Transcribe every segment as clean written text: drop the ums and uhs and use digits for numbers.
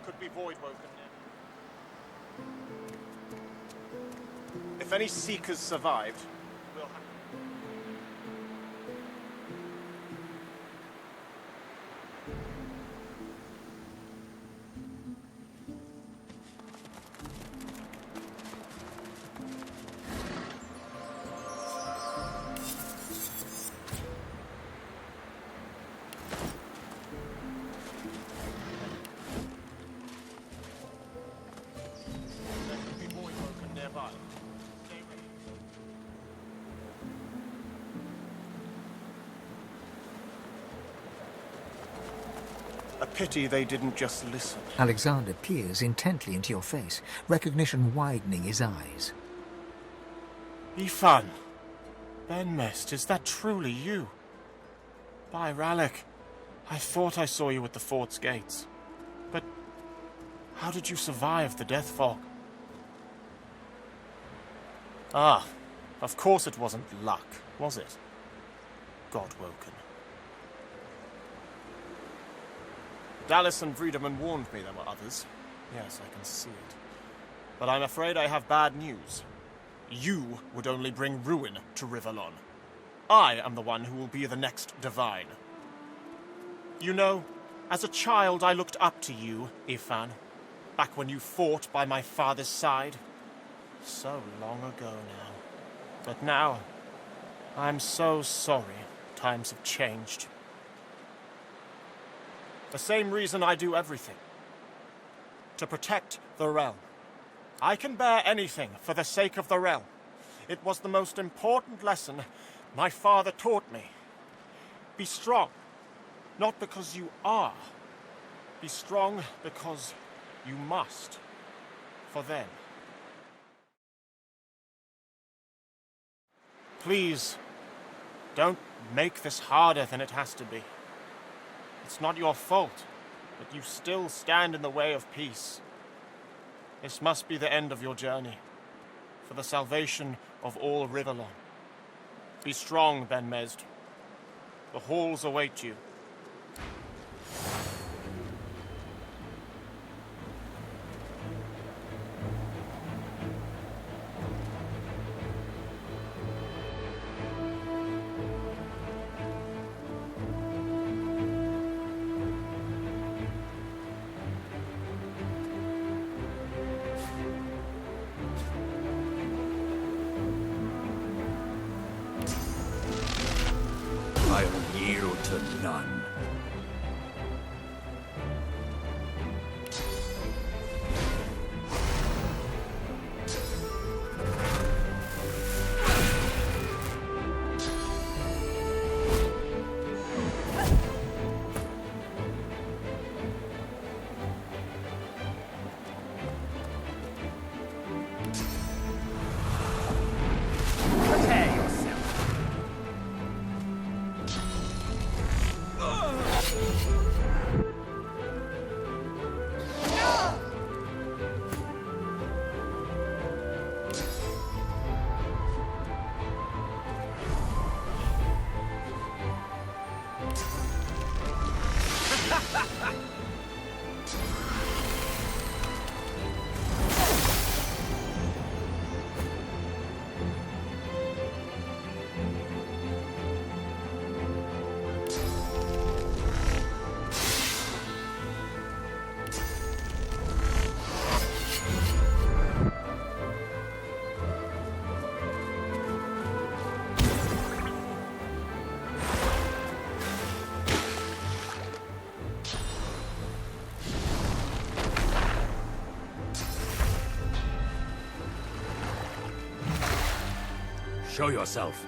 could be void-woken. If any Seekers survived, we'll have... There could be void-woken nearby. A pity they didn't just listen. Alexander peers intently into your face, recognition widening his eyes. Ifan! Benmest, is that truly you? By Rallick, I thought I saw you at the fort's gates. But how did you survive the death fog? Ah, of course it wasn't luck, was it? God-woken. Dallas and Vredeman warned me there were others. Yes, I can see it. But I'm afraid I have bad news. You would only bring ruin to Rivellon. I am the one who will be the next Divine. You know, as a child I looked up to you, Ifan. Back when you fought by my father's side. So long ago now. But now, I'm so sorry. Times have changed. The same reason I do everything. To protect the realm. I can bear anything for the sake of the realm. It was the most important lesson my father taught me. Be strong, not because you are. Be strong because you must. For them. Please, don't make this harder than it has to be. It's not your fault, but you still stand in the way of peace. This must be the end of your journey, for the salvation of all Rivellon. Be strong, Benmezd. The halls await you. I'll yield to none. Show yourself.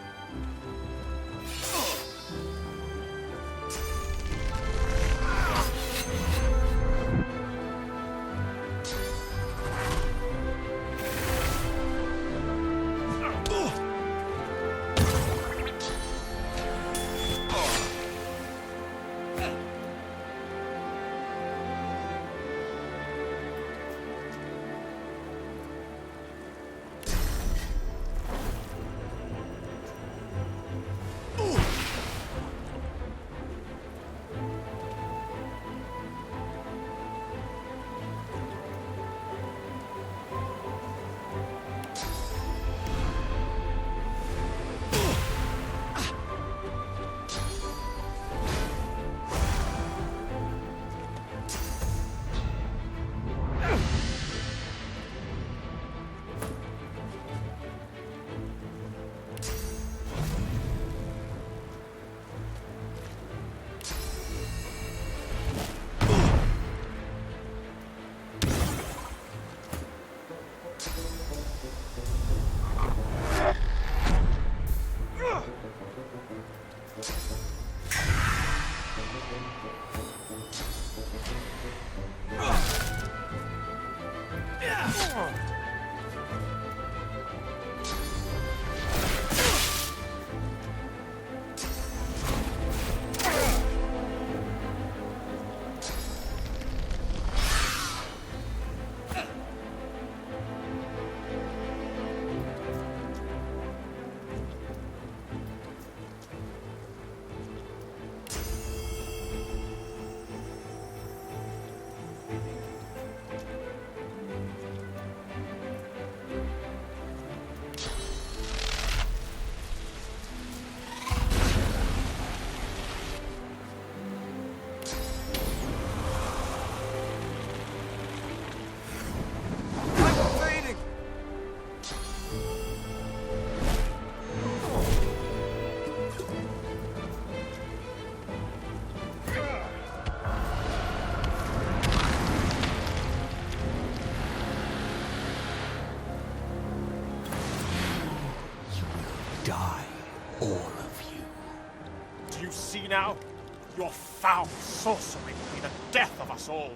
see now? Your foul sorcery will be the death of us all.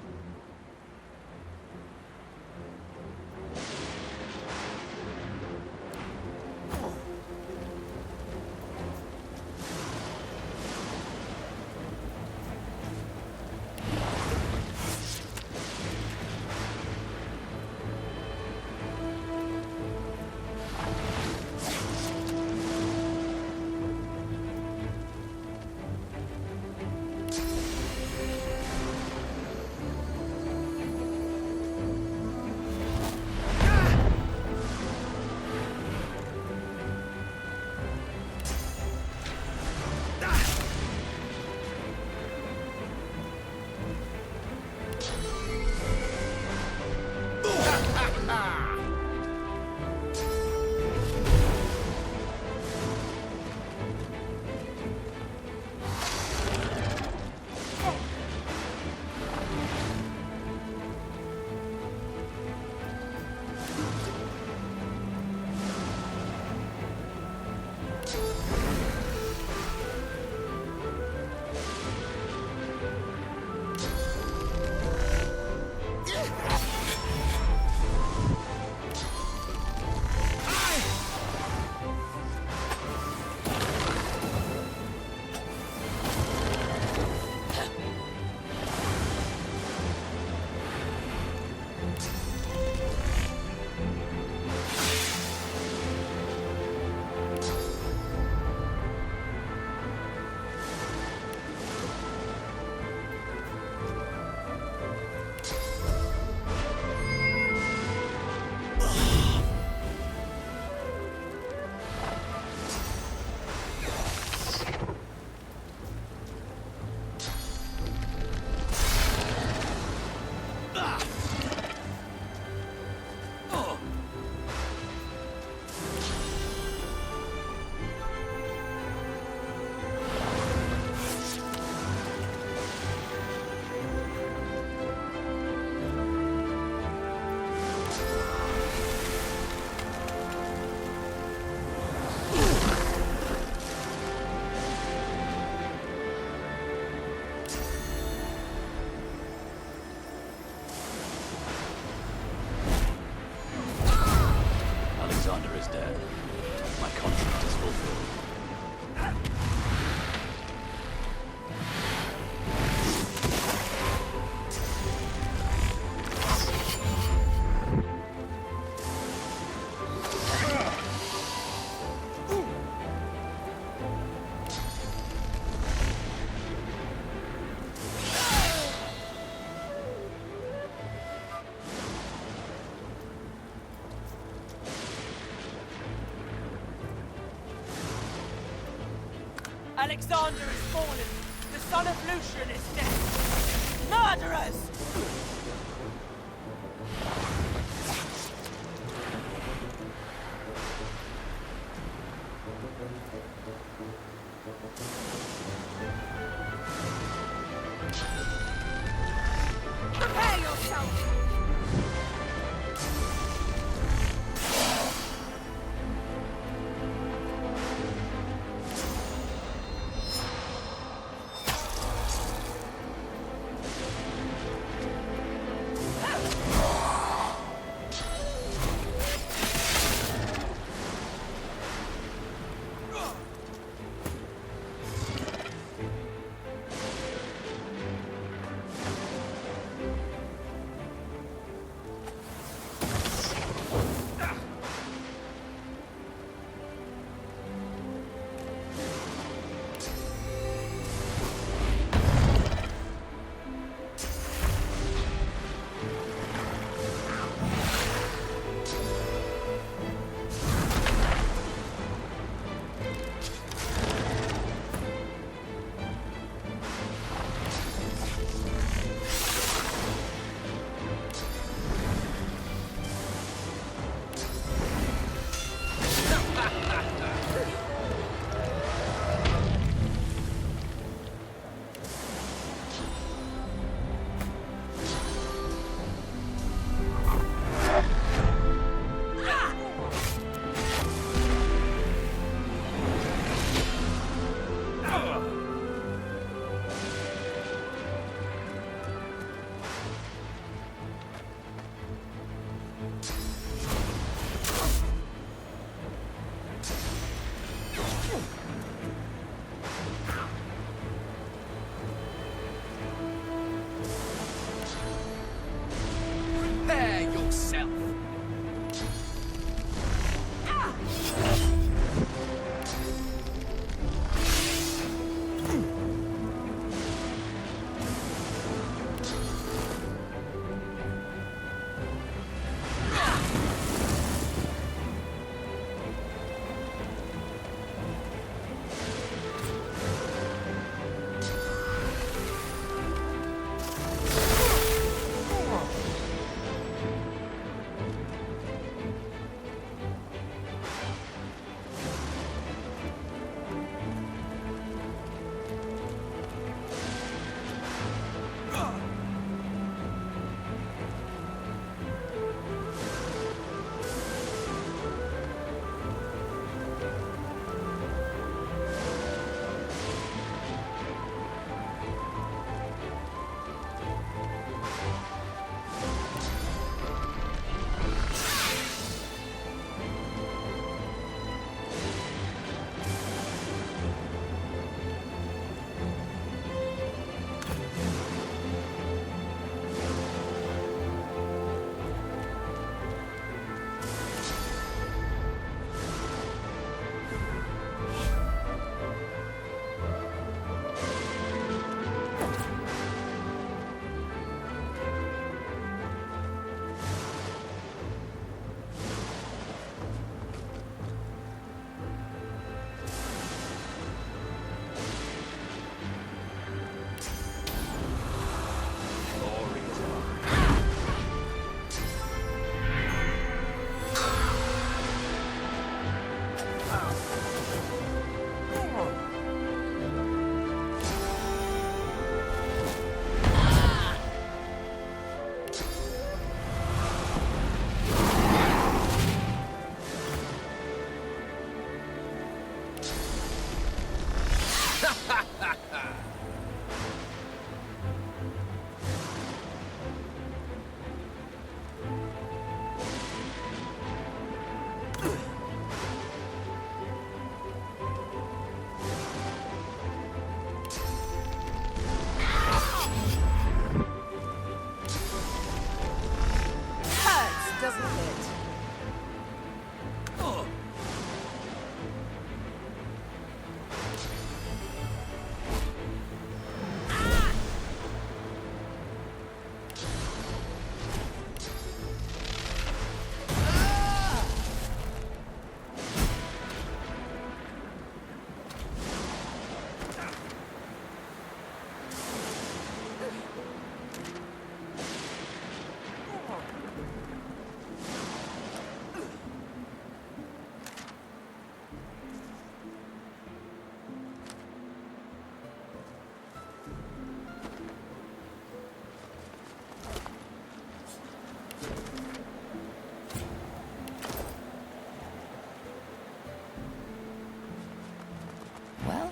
Alexander is fallen. The son of Lucian is dead. Murderers! Prepare yourself!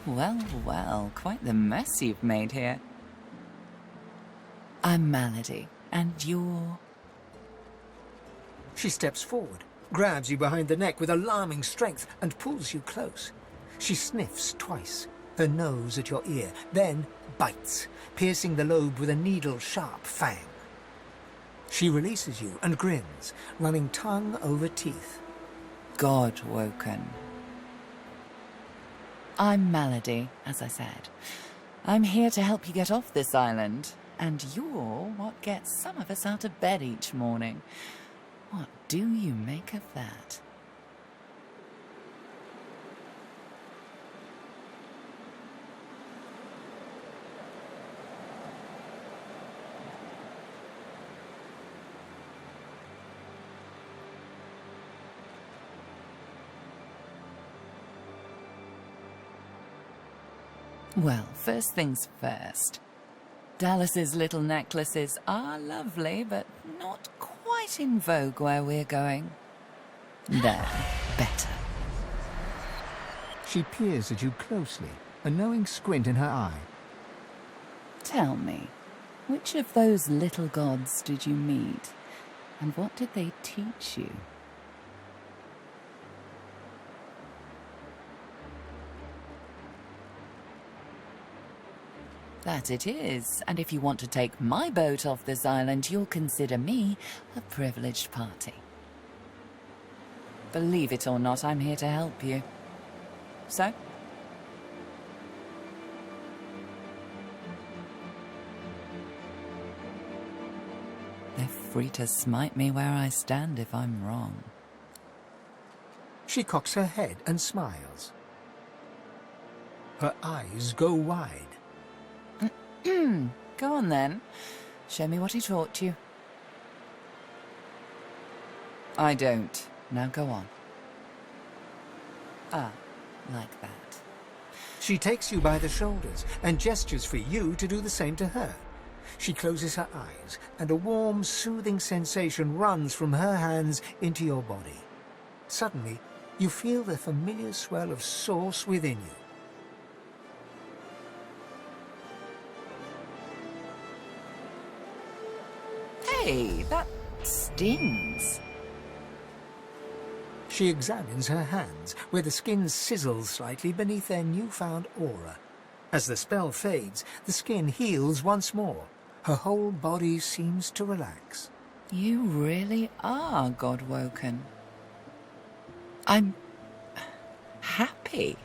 Well, well, quite the mess you've made here. I'm Malady, and you're... She steps forward, grabs you behind the neck with alarming strength, and pulls you close. She sniffs twice, her nose at your ear, then bites, piercing the lobe with a needle-sharp fang. She releases you and grins, running tongue over teeth. God-woken. I'm Malady, as I said. I'm here to help you get off this island, and you're what gets some of us out of bed each morning. What do you make of that? Well, first things first. Dallas's little necklaces are lovely, but not quite in vogue where we're going. There, better. She peers at you closely, a knowing squint in her eye. Tell me, which of those little gods did you meet, and what did they teach you? That it is, and if you want to take my boat off this island, you'll consider me a privileged party. Believe it or not, I'm here to help you. So? They're free to smite me where I stand if I'm wrong. She cocks her head and smiles. Her eyes go wide. Go on then. Show me what he taught you. I don't. Now go on. Ah, like that. She takes you by the shoulders and gestures for you to do the same to her. She closes her eyes, and a warm, soothing sensation runs from her hands into your body. Suddenly, you feel the familiar swell of source within you. Hey, that stings. She examines her hands, where the skin sizzles slightly beneath their newfound aura. As the spell fades, the skin heals once more. Her whole body seems to relax. You really are God-woken. I'm happy.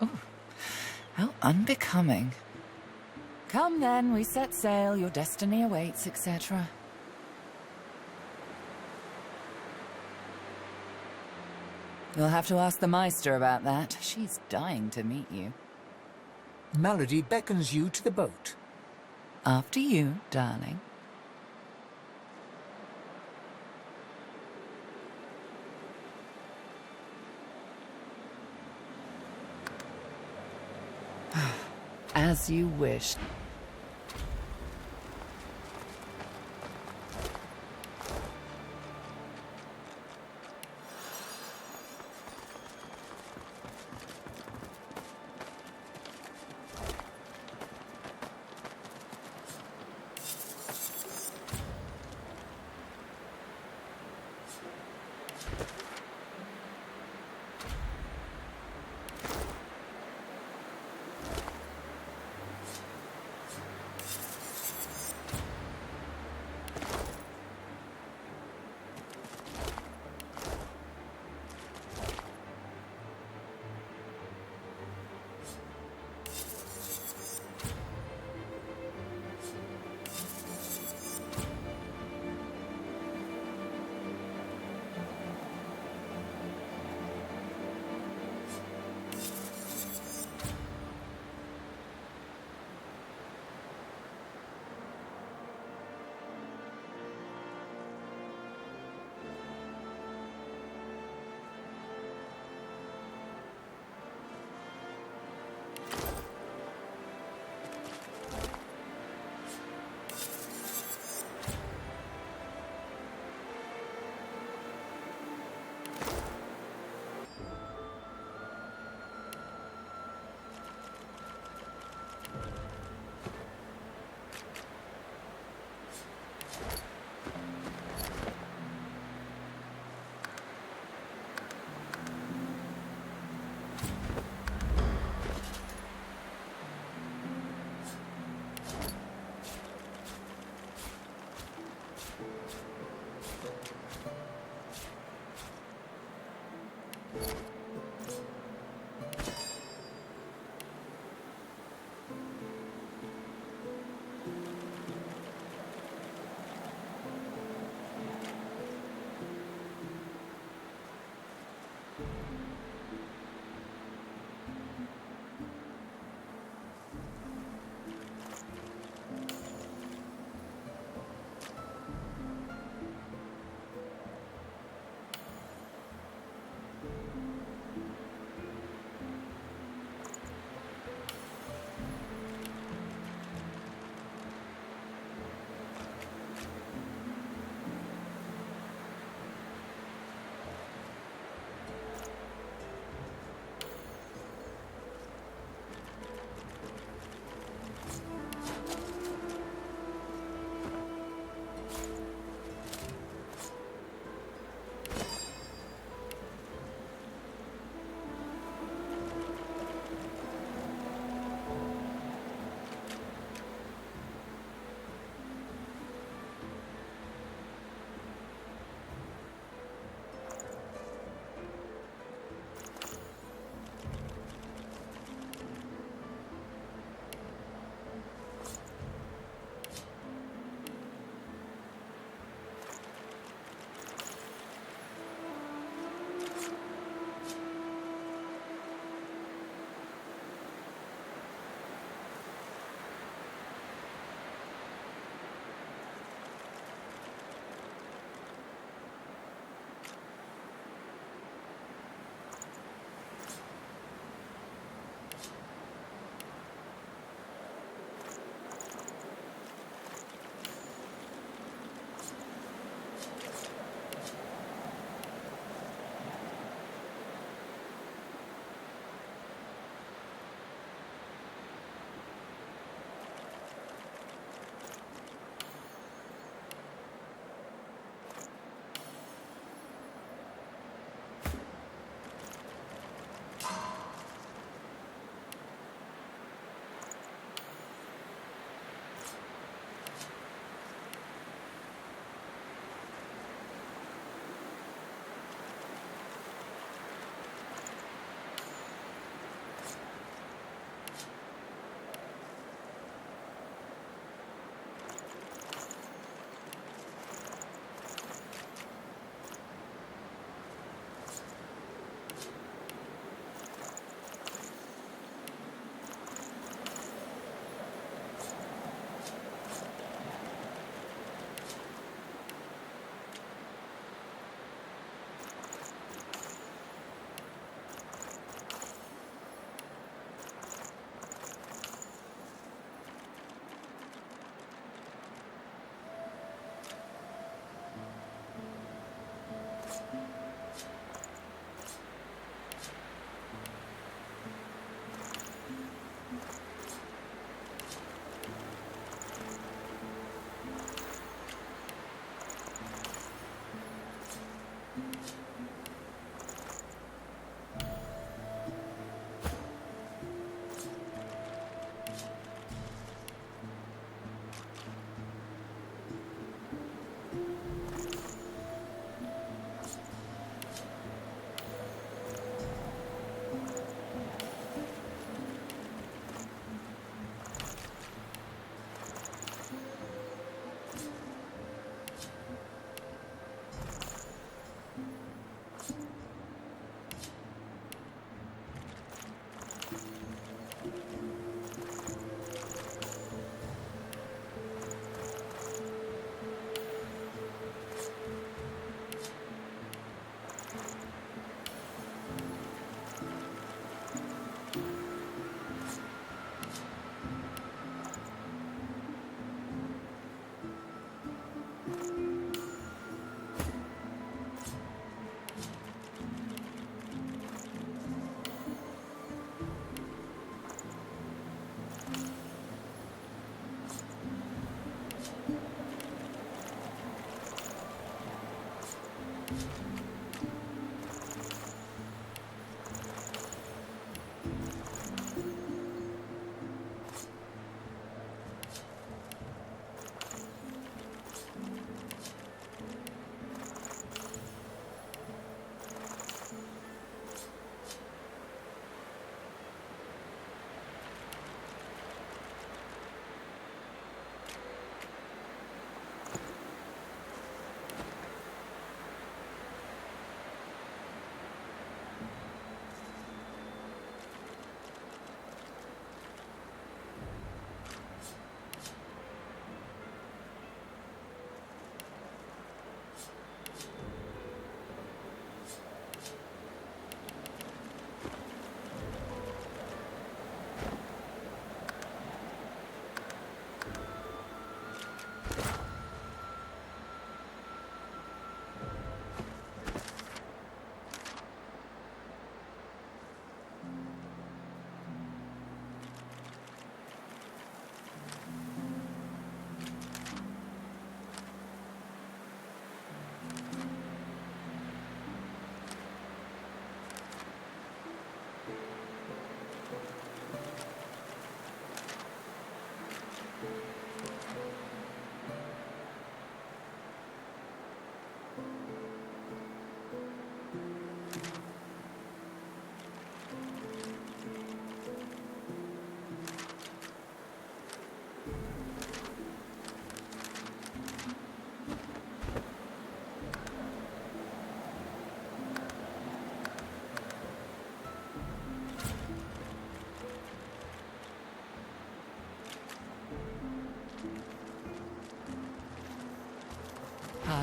Oh, how unbecoming. Come then, we set sail, your destiny awaits, etc. You'll have to ask the Meister about that. She's dying to meet you. Malady beckons you to the boat. After you, darling. As you wish.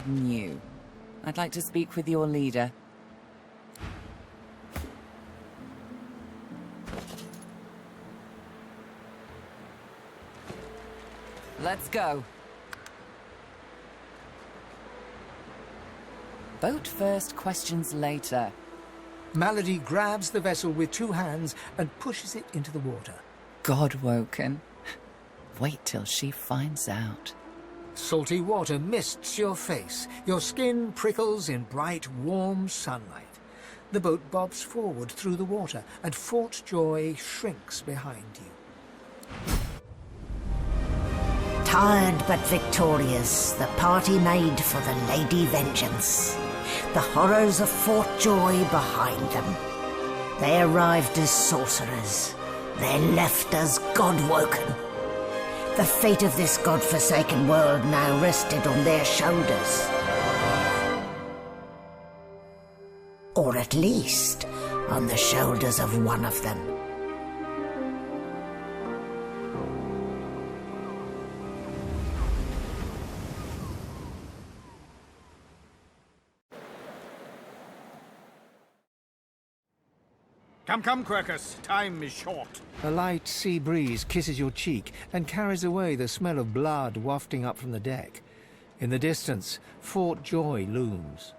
pardon you. I'd like to speak with your leader. Let's go. Boat first, questions later. Malady grabs the vessel with 2 hands and pushes it into the water. God-woken. Wait till she finds out. Salty water mists your face. Your skin prickles in bright, warm sunlight. The boat bobs forward through the water, and Fort Joy shrinks behind you. Tired but victorious, the party made for the Lady Vengeance. The horrors of Fort Joy behind them. They arrived as sorcerers. They left as God-woken. The fate of this God-forsaken world now rested on their shoulders. Or at least, on the shoulders of one of them. Come, come, Quercus. Time is short. A light sea breeze kisses your cheek and carries away the smell of blood wafting up from the deck. In the distance, Fort Joy looms.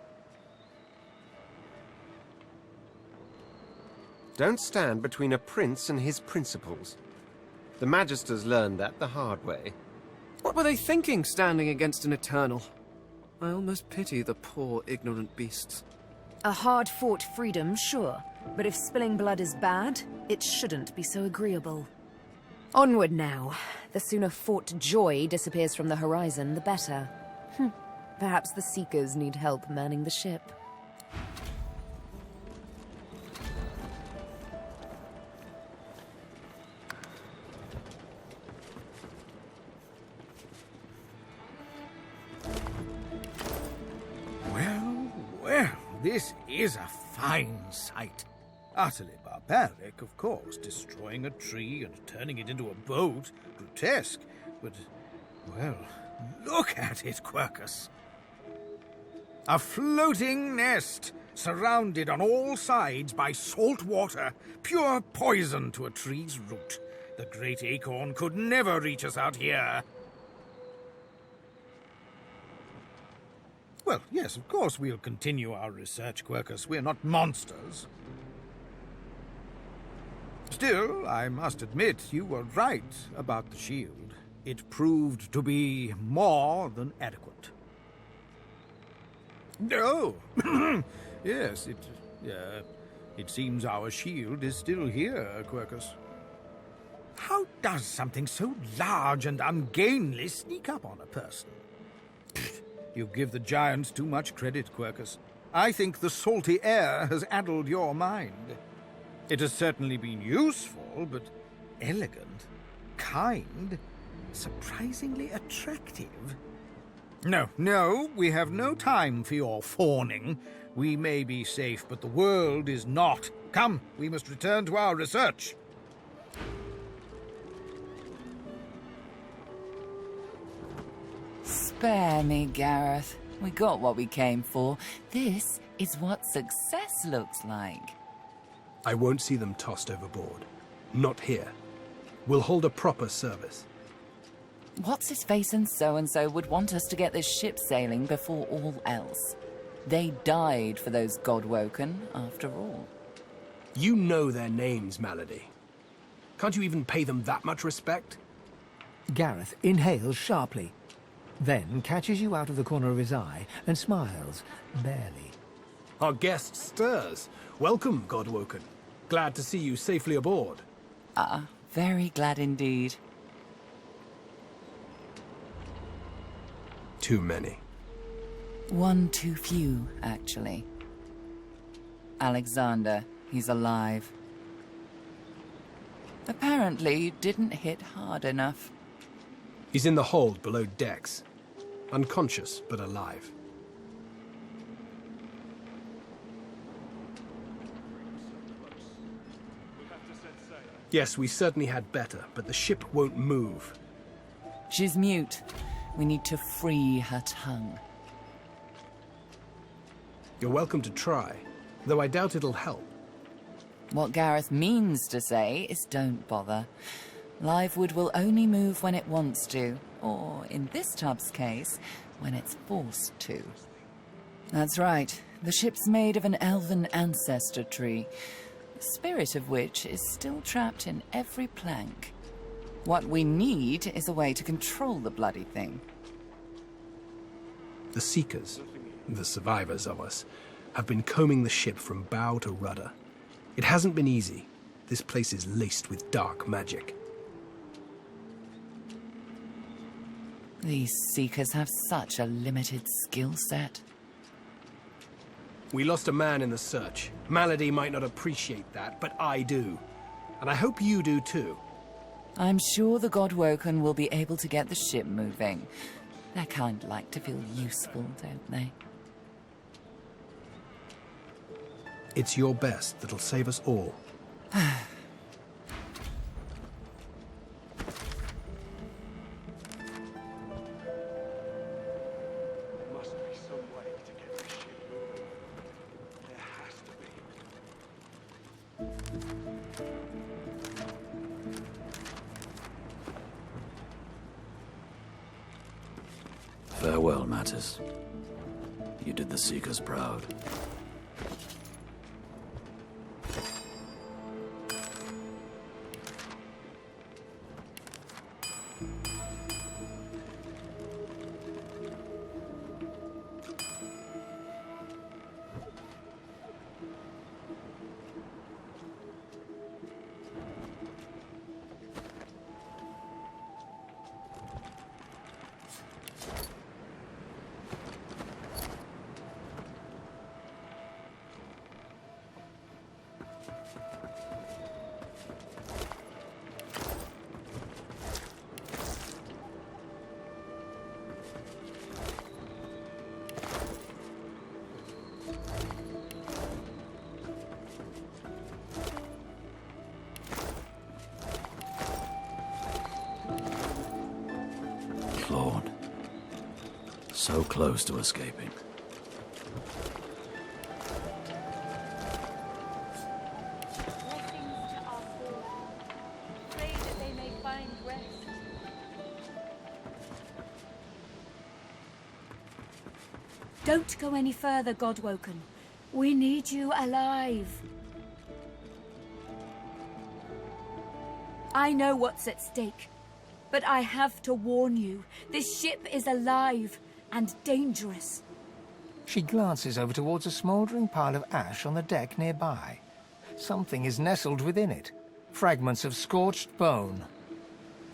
Don't stand between a prince and his principles. The Magisters learned that the hard way. What were they thinking, standing against an Eternal? I almost pity the poor, ignorant beasts. A hard-fought freedom, sure. But if spilling blood is bad, it shouldn't be so agreeable. Onward now. The sooner Fort Joy disappears from the horizon, the better. Perhaps the Seekers need help manning the ship. Well, this is a fine sight. Utterly barbaric, of course, destroying a tree and turning it into a boat. Grotesque, but, well, look at it, Quercus. A floating nest, surrounded on all sides by salt water, pure poison to a tree's root. The great acorn could never reach us out here. Well, yes, of course we'll continue our research, Quercus. We're not monsters. Still, I must admit you were right about the shield. It proved to be more than adequate. No! Yes, it seems our shield is still here, Quercus. How does something so large and ungainly sneak up on a person? You give the giants too much credit, Quercus. I think the salty air has addled your mind. It has certainly been useful, but elegant, kind, surprisingly attractive. No, we have no time for your fawning. We may be safe, but the world is not. Come, we must return to our research. Spare me, Gareth. We got what we came for. This is what success looks like. I won't see them tossed overboard. Not here. We'll hold a proper service. What's-his-face and so-and-so would want us to get this ship sailing before all else. They died for those God-woken, after all. You know their names, Malady. Can't you even pay them that much respect? Gareth inhales sharply, then catches you out of the corner of his eye and smiles, barely. Our guest stirs. Welcome, God-woken. Glad to see you safely aboard. Very glad indeed. Too many. One too few, actually. Alexander, he's alive. Apparently you didn't hit hard enough. He's in the hold below decks. Unconscious, but alive. Yes, we certainly had better, but the ship won't move. She's mute. We need to free her tongue. You're welcome to try, though I doubt it'll help. What Gareth means to say is don't bother. Live wood will only move when it wants to, or, in this tub's case, when it's forced to. That's right. The ship's made of an elven ancestor tree, the spirit of which is still trapped in every plank. What we need is a way to control the bloody thing. The Seekers, the survivors of us, have been combing the ship from bow to rudder. It hasn't been easy. This place is laced with dark magic. These Seekers have such a limited skill set. We lost a man in the search. Malady might not appreciate that, but I do. And I hope you do too. I'm sure the Godwoken will be able to get the ship moving. They kind of like to feel useful, don't they? It's your best that'll save us all. Farewell, Mattis. You did the Seekers proud. So close to escaping. Blessings to our fallen. Pray that they may find rest. Don't go any further, Godwoken. We need you alive. I know what's at stake, but I have to warn you. This ship is alive and dangerous. She glances over towards a smouldering pile of ash on the deck nearby. Something is nestled within it. Fragments of scorched bone.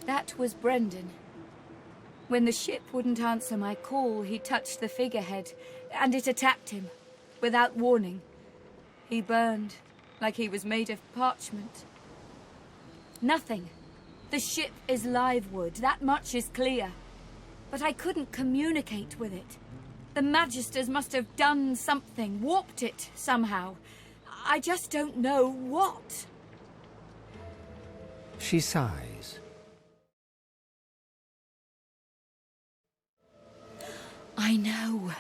That was Brendan. When the ship wouldn't answer my call, he touched the figurehead, and it attacked him, without warning. He burned, like he was made of parchment. Nothing. The ship is live wood, that much is clear. But I couldn't communicate with it. The Magisters must have done something, warped it somehow. I just don't know what. She sighs. I know.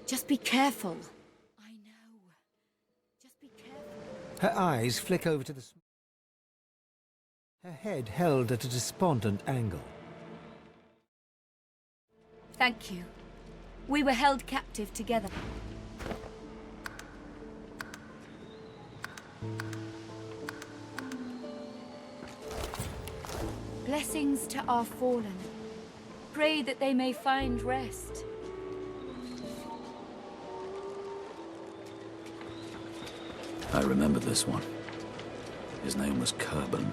Just be careful. I know. Just be careful. Her eyes flick over to the... Her head held at a despondent angle. Thank you. We were held captive together. Blessings to our fallen. Pray that they may find rest. I remember this one. His name was Kerban.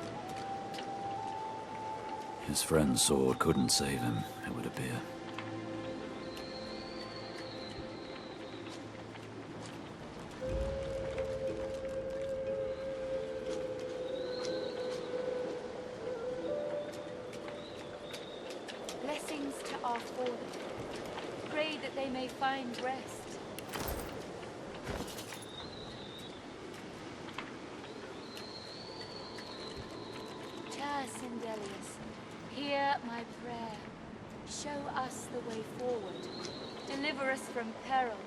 His friend's sword couldn't save him, it would appear. Blessings to our fallen. Pray that they may find rest. Sindelius, hear my prayer. Show us the way forward. Deliver us from peril.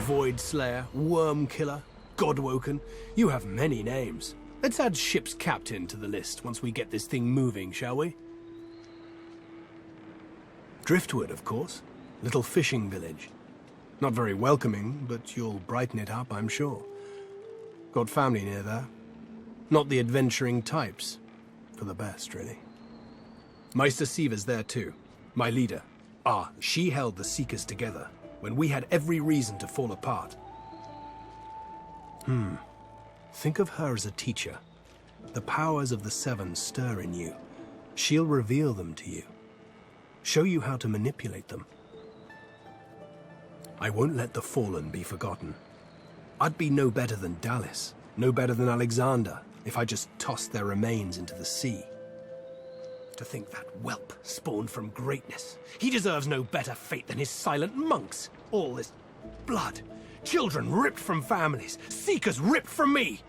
Void Slayer, Worm Killer, Godwoken. You have many names. Let's add ship's captain to the list once we get this thing moving, shall we? Driftwood, of course. Little fishing village. Not very welcoming, but you'll brighten it up, I'm sure. Got family near there. Not the adventuring types. For the best, really. Meister Siva's there too. My leader. She held the Seekers together when we had every reason to fall apart. Think of her as a teacher. The powers of the Seven stir in you. She'll reveal them to you. Show you how to manipulate them. I won't let the Fallen be forgotten. I'd be no better than Dallas, no better than Alexander, if I just tossed their remains into the sea. To think that whelp spawned from greatness. He deserves no better fate than his silent monks. All this blood. Children ripped from families. Seekers ripped from me.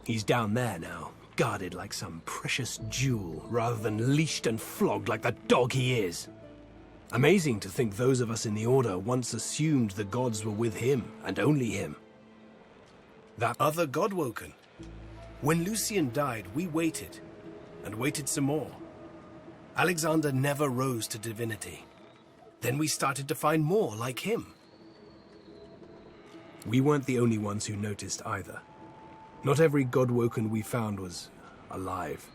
He's down there now, guarded like some precious jewel, rather than leashed and flogged like the dog he is. Amazing to think those of us in the Order once assumed the gods were with him, and only him. That other Godwoken. When Lucian died, we waited, and waited some more. Alexander never rose to divinity. Then we started to find more like him. We weren't the only ones who noticed either. Not every Godwoken we found was alive.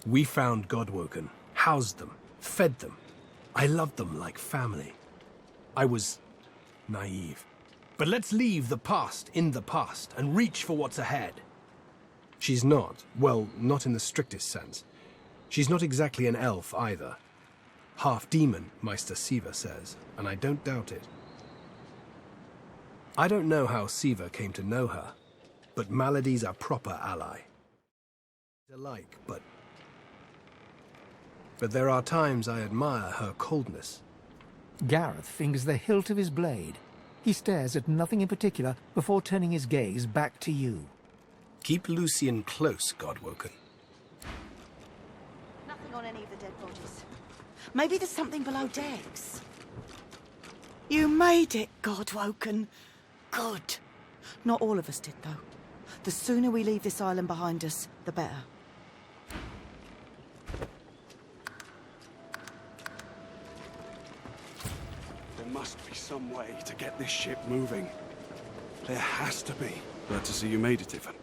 We found Godwoken, housed them, fed them. I loved them like family. I was naive. But let's leave the past in the past and reach for what's ahead. She's not, well, not in the strictest sense. She's not exactly an elf either. Half demon, Meister Siva says, and I don't doubt it. I don't know how Siva came to know her, but Malady's a proper ally. Alike, but there are times I admire her coldness. Gareth fingers the hilt of his blade. He stares at nothing in particular before turning his gaze back to you. Keep Lucian close, Godwoken. Nothing on any of the dead bodies. Maybe there's something below decks. You made it, Godwoken. Good. Not all of us did, though. The sooner we leave this island behind us, the better. There must be some way to get this ship moving. There has to be. Glad to see you made it, Ivan.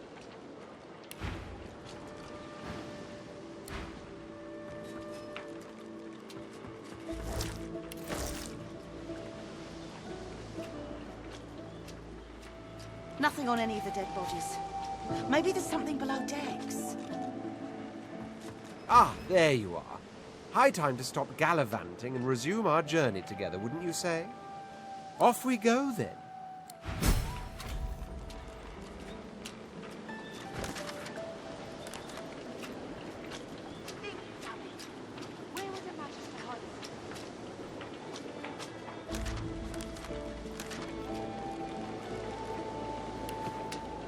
Nothing on any of the dead bodies. Maybe there's something below decks. There you are. High time to stop gallivanting and resume our journey together, wouldn't you say? Off we go, then.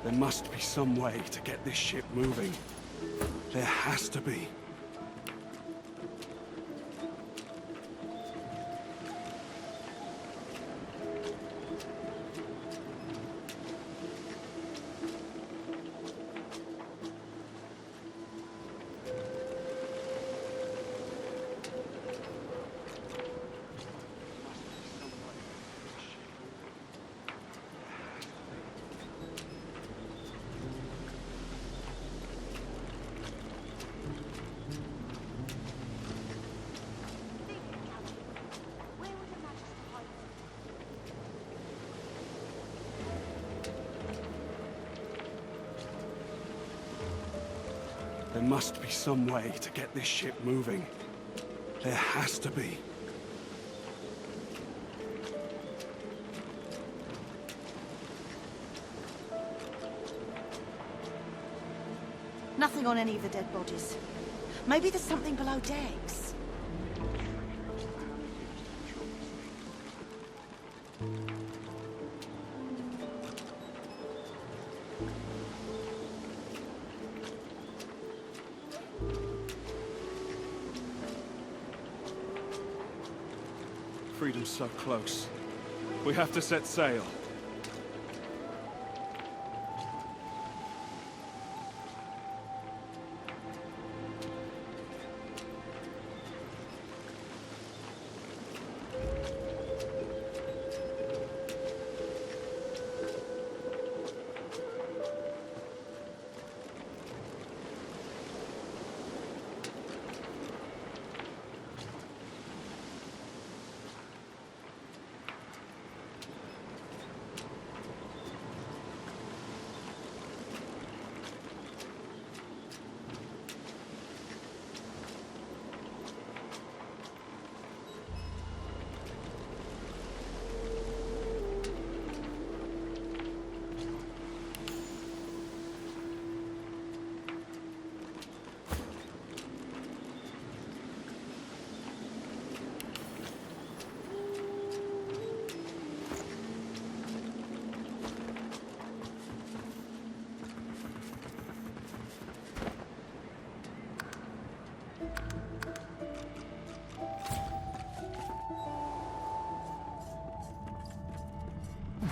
There must be some way to get this ship moving. There has to be. There must be some way to get this ship moving. There has to be. Nothing on any of the dead bodies. Maybe there's something below decks. Freedom's so close. We have to set sail.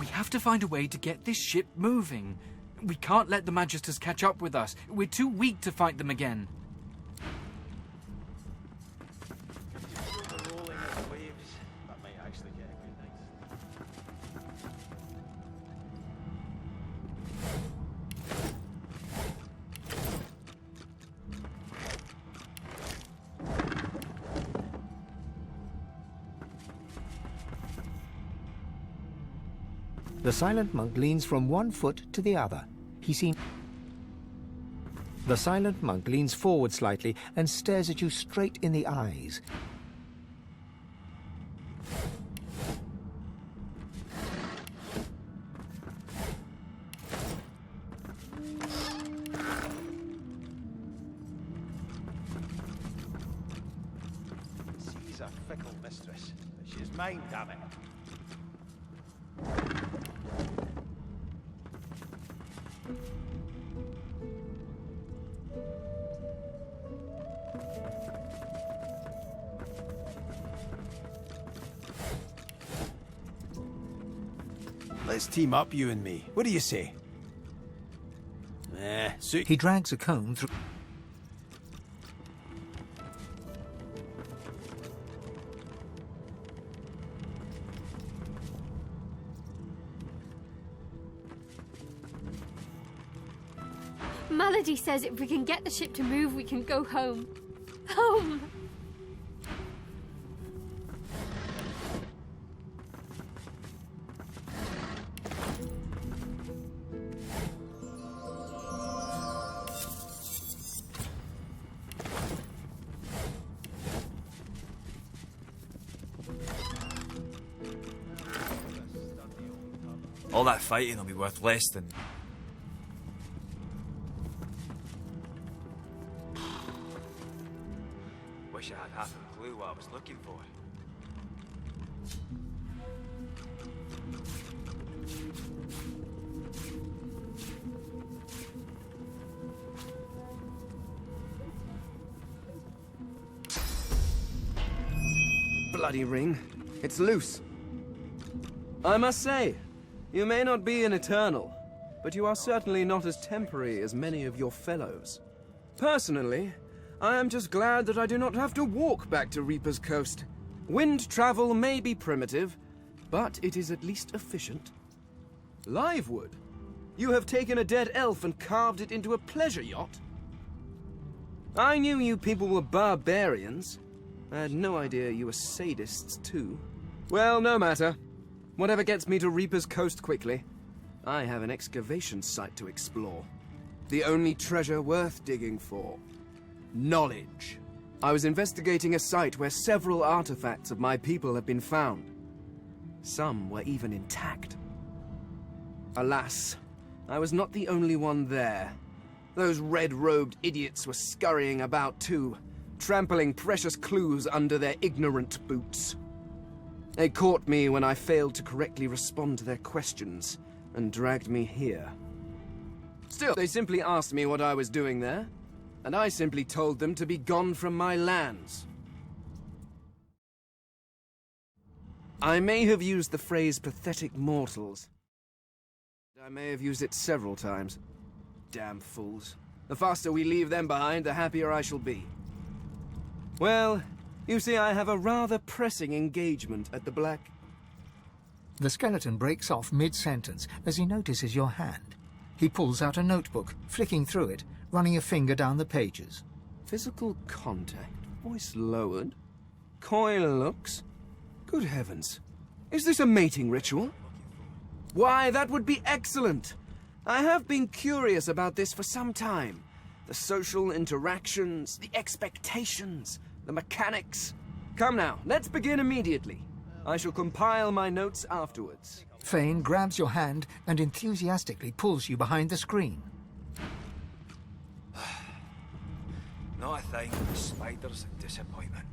We have to find a way to get this ship moving. We can't let the Magisters catch up with us. We're too weak to fight them again. The silent monk leans from one foot to the other. The silent monk leans forward slightly and stares at you straight in the eyes. She's a fickle mistress. She's mine, damn it. Let's team up, you and me. What do you say? He drags a cone through... Malady says if we can get the ship to move, we can go home. Home! All that fighting will be worth less than... Wish I had half a clue what I was looking for. Bloody ring. It's loose. I must say, you may not be an Eternal, but you are certainly not as temporary as many of your fellows. Personally, I am just glad that I do not have to walk back to Reaper's Coast. Wind travel may be primitive, but it is at least efficient. Livewood, you have taken a dead elf and carved it into a pleasure yacht? I knew you people were barbarians. I had no idea you were sadists, too. Well, no matter. Whatever gets me to Reaper's Coast quickly. I have an excavation site to explore. The only treasure worth digging for. Knowledge. I was investigating a site where several artifacts of my people have been found. Some were even intact. Alas, I was not the only one there. Those red-robed idiots were scurrying about too, trampling precious clues under their ignorant boots. They caught me when I failed to correctly respond to their questions, and dragged me here. Still, they simply asked me what I was doing there, and I simply told them to be gone from my lands. I may have used the phrase pathetic mortals. I may have used it several times. Damn fools. The faster we leave them behind, the happier I shall be. Well, you see, I have a rather pressing engagement at the Black... The skeleton breaks off mid-sentence as he notices your hand. He pulls out a notebook, flicking through it, running a finger down the pages. Physical contact, voice lowered, coy looks. Good heavens. Is this a mating ritual? Why, that would be excellent! I have been curious about this for some time. The social interactions, the expectations, the mechanics. Come now, let's begin immediately. I shall compile my notes afterwards. Fane grabs your hand and enthusiastically pulls you behind the screen. Not a thing. Spider's a disappointment.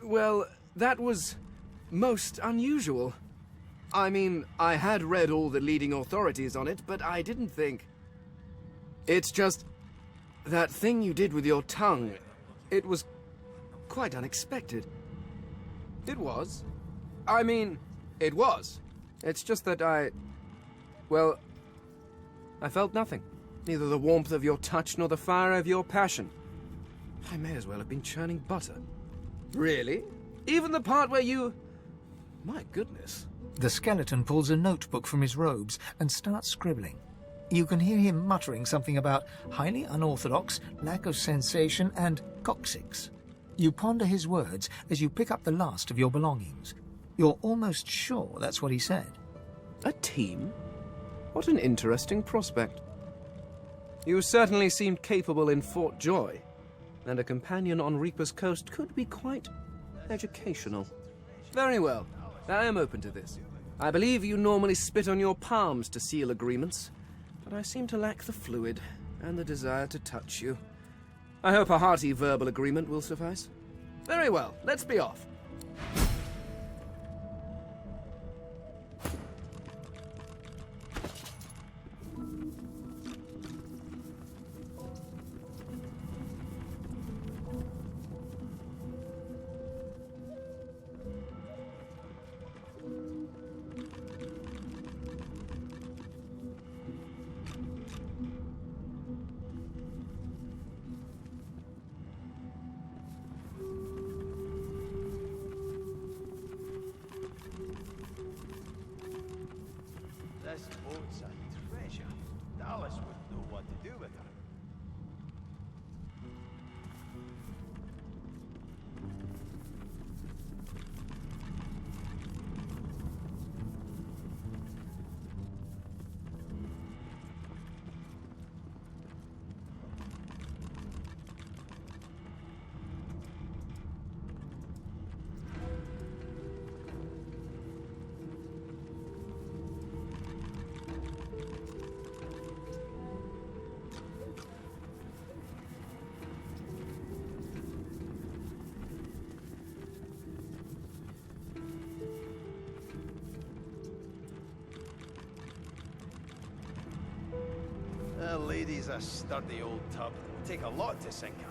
Well, that was most unusual. I mean, I had read all the leading authorities on it, but I didn't think... It's just... that thing you did with your tongue, it was quite unexpected. It was. I mean, it was. It's just that well, I felt nothing. Neither the warmth of your touch nor the fire of your passion. I may as well have been churning butter. Really? Even the part where you... My goodness. The skeleton pulls a notebook from his robes and starts scribbling. You can hear him muttering something about highly unorthodox, lack of sensation, and coccyx. You ponder his words as you pick up the last of your belongings. You're almost sure that's what he said. A team? What an interesting prospect. You certainly seemed capable in Fort Joy, and a companion on Reaper's Coast could be quite educational. Very well. I am open to this. I believe you normally spit on your palms to seal agreements, but I seem to lack the fluid and the desire to touch you. I hope a hearty verbal agreement will suffice. Very well, let's be off. This boat's a treasure. Dallas wouldn't know what to do with her. The lady's a sturdy old tub. It'll take a lot to sink her.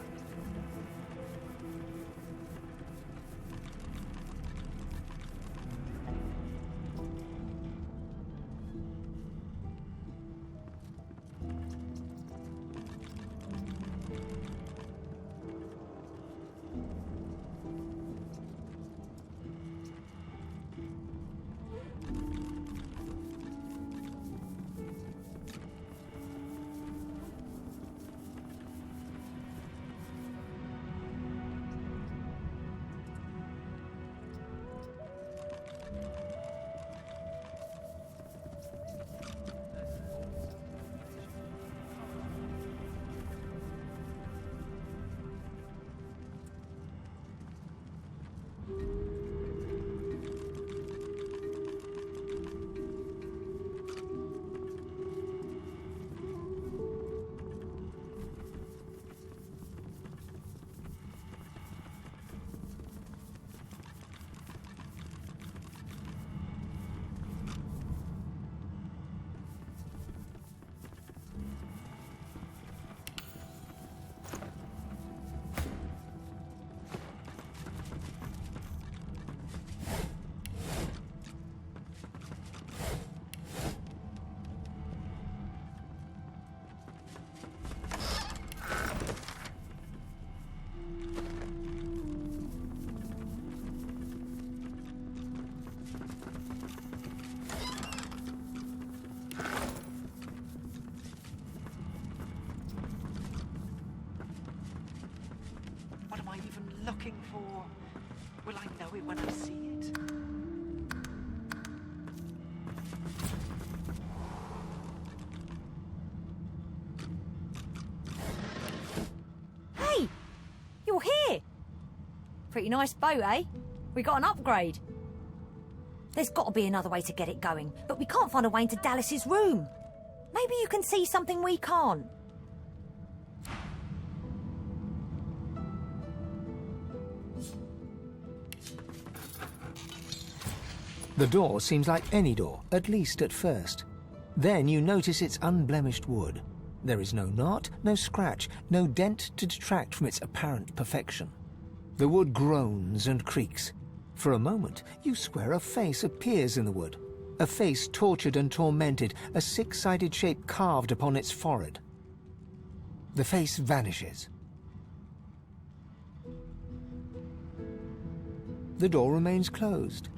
looking for? Will I know it when I see it? Hey! You're here! Pretty nice boat, eh? We got an upgrade. There's got to be another way to get it going, but we can't find a way into Dallas's room. Maybe you can see something we can't. The door seems like any door, at least at first. Then you notice it's unblemished wood. There is no knot, no scratch, no dent to detract from its apparent perfection. The wood groans and creaks. For a moment, you swear a face appears in the wood. A face tortured and tormented, a six-sided shape carved upon its forehead. The face vanishes. The door remains closed.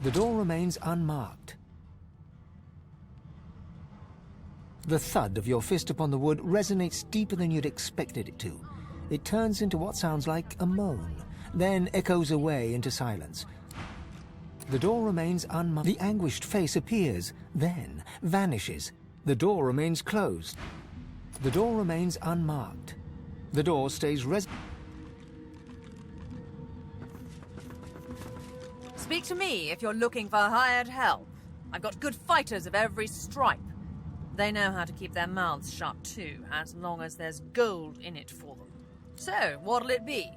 The door remains unmarked. The thud of your fist upon the wood resonates deeper than you'd expected it to. It turns into what sounds like a moan, then echoes away into silence. The door remains unmarked. The anguished face appears, then vanishes. The door remains closed. The door remains unmarked. The door stays Speak to me if you're looking for hired help. I've got good fighters of every stripe. They know how to keep their mouths shut too, as long as there's gold in it for them. So, what'll it be?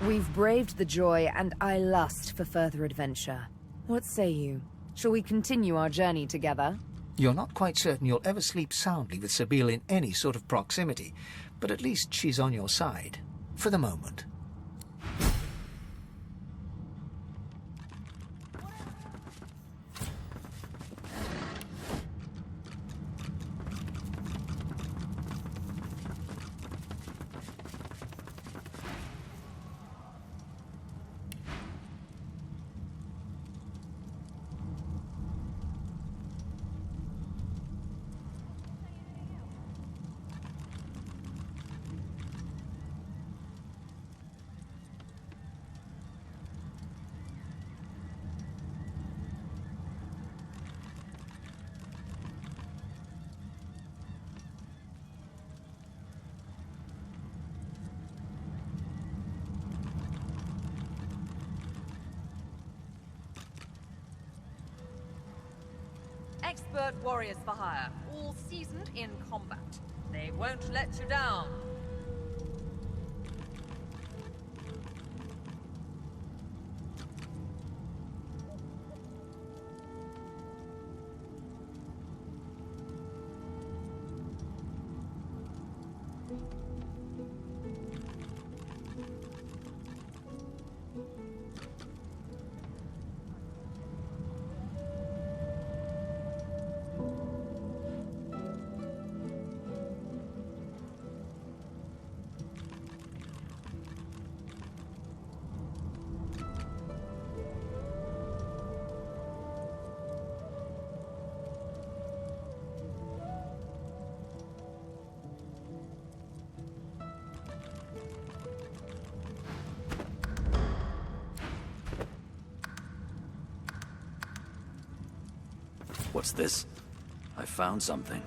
We've braved the joy, and I lust for further adventure. What say you? Shall we continue our journey together? You're not quite certain you'll ever sleep soundly with Sabine in any sort of proximity, but at least she's on your side. For the moment. Expert warriors for hire, all seasoned in combat. They won't let you down. What's this? I found something.